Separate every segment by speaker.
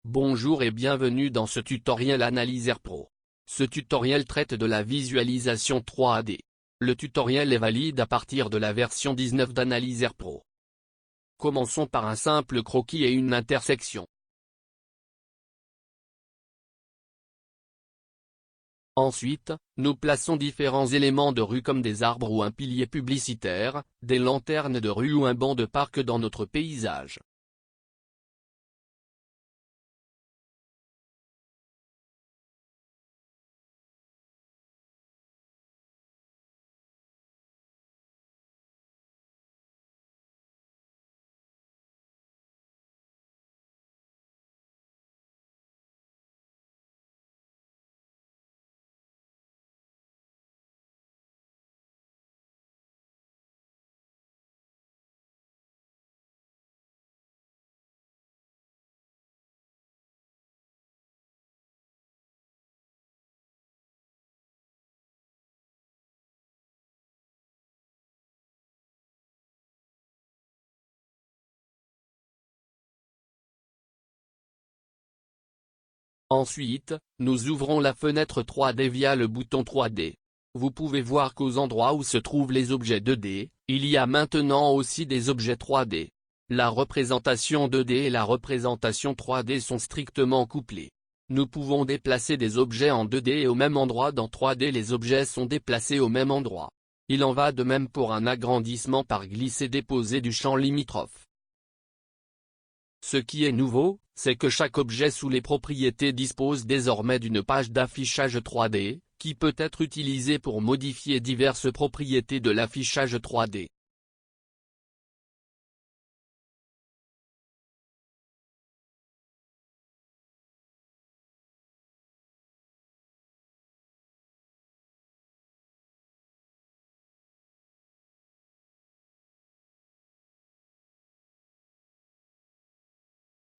Speaker 1: Bonjour et bienvenue dans ce tutoriel Analyzer Pro. Ce tutoriel traite de la visualisation 3D. Le tutoriel est valide à partir de la version 19 d'Analyzer Pro. Commençons par un simple croquis et une intersection. Ensuite, nous plaçons différents éléments de rue comme des arbres ou un pilier publicitaire, des lanternes de rue ou un banc de parc dans notre paysage. Ensuite, nous ouvrons la fenêtre 3D via le bouton 3D. Vous pouvez voir qu'aux endroits où se trouvent les objets 2D, il y a maintenant aussi des objets 3D. La représentation 2D et la représentation 3D sont strictement couplées. Nous pouvons déplacer des objets en 2D et au même endroit dans 3D les objets sont déplacés au même endroit. Il en va de même pour un agrandissement par glisser-déposer du champ limitrophe. Ce qui est nouveau, c'est que chaque objet sous les propriétés dispose désormais d'une page d'affichage 3D, qui peut être utilisée pour modifier diverses propriétés de l'affichage 3D.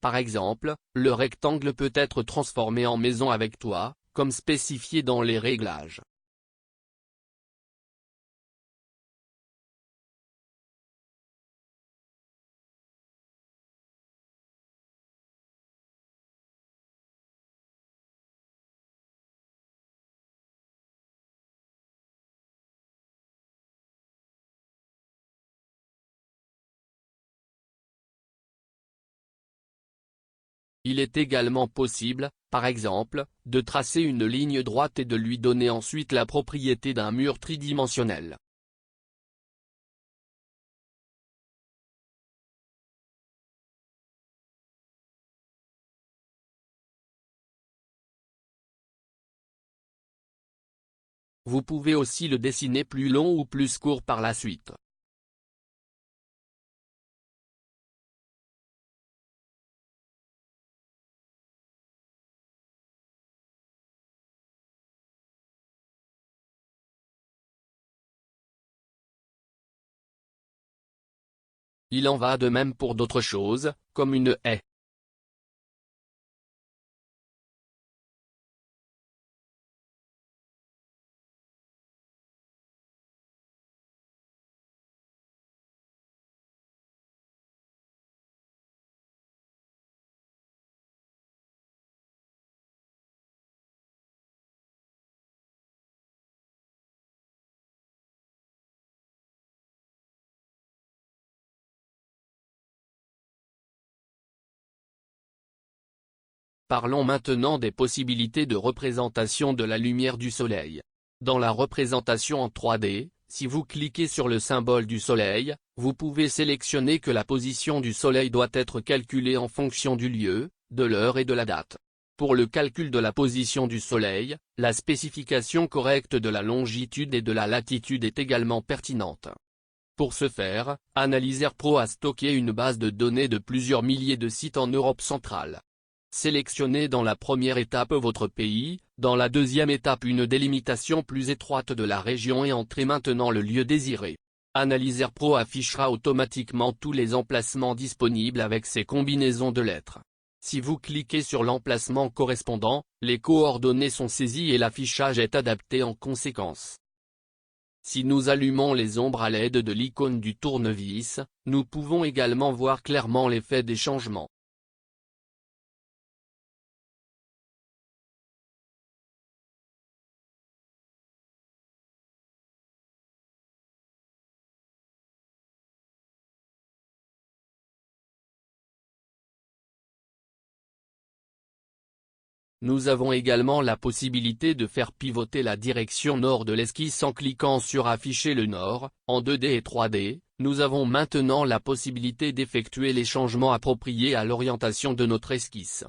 Speaker 1: Par exemple, le rectangle peut être transformé en maison avec toit, comme spécifié dans les réglages. Il est également possible, par exemple, de tracer une ligne droite et de lui donner ensuite la propriété d'un mur tridimensionnel. Vous pouvez aussi le dessiner plus long ou plus court par la suite. Il en va de même pour d'autres choses, comme une haie. Parlons maintenant des possibilités de représentation de la lumière du soleil. Dans la représentation en 3D, si vous cliquez sur le symbole du soleil, vous pouvez sélectionner que la position du soleil doit être calculée en fonction du lieu, de l'heure et de la date. Pour le calcul de la position du soleil, la spécification correcte de la longitude et de la latitude est également pertinente. Pour ce faire, Analyzer Pro a stocké une base de données de plusieurs milliers de sites en Europe centrale. Sélectionnez dans la première étape votre pays, dans la deuxième étape une délimitation plus étroite de la région et entrez maintenant le lieu désiré. Analyzer Pro affichera automatiquement tous les emplacements disponibles avec ses combinaisons de lettres. Si vous cliquez sur l'emplacement correspondant, les coordonnées sont saisies et l'affichage est adapté en conséquence. Si nous allumons les ombres à l'aide de l'icône du tournevis, nous pouvons également voir clairement l'effet des changements. Nous avons également la possibilité de faire pivoter la direction nord de l'esquisse en cliquant sur Afficher le nord. En 2D et 3D, nous avons maintenant la possibilité d'effectuer les changements appropriés à l'orientation de notre esquisse.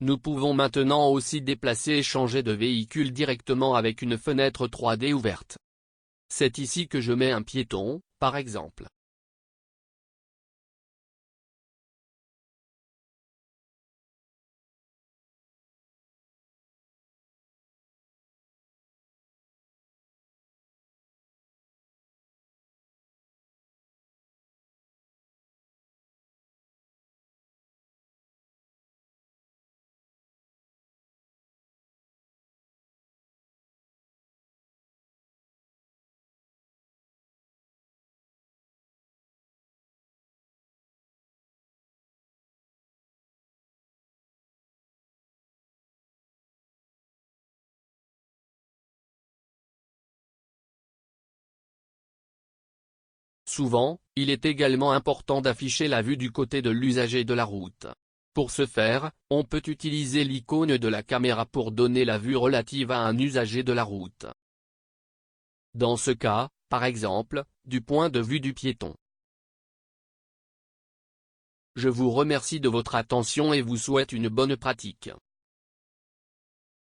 Speaker 1: Nous pouvons maintenant aussi déplacer et changer de véhicule directement avec une fenêtre 3D ouverte. C'est ici que je mets un piéton, par exemple. Souvent, il est également important d'afficher la vue du côté de l'usager de la route. Pour ce faire, on peut utiliser l'icône de la caméra pour donner la vue relative à un usager de la route. Dans ce cas, par exemple, du point de vue du piéton. Je vous remercie de votre attention et vous souhaite une bonne pratique.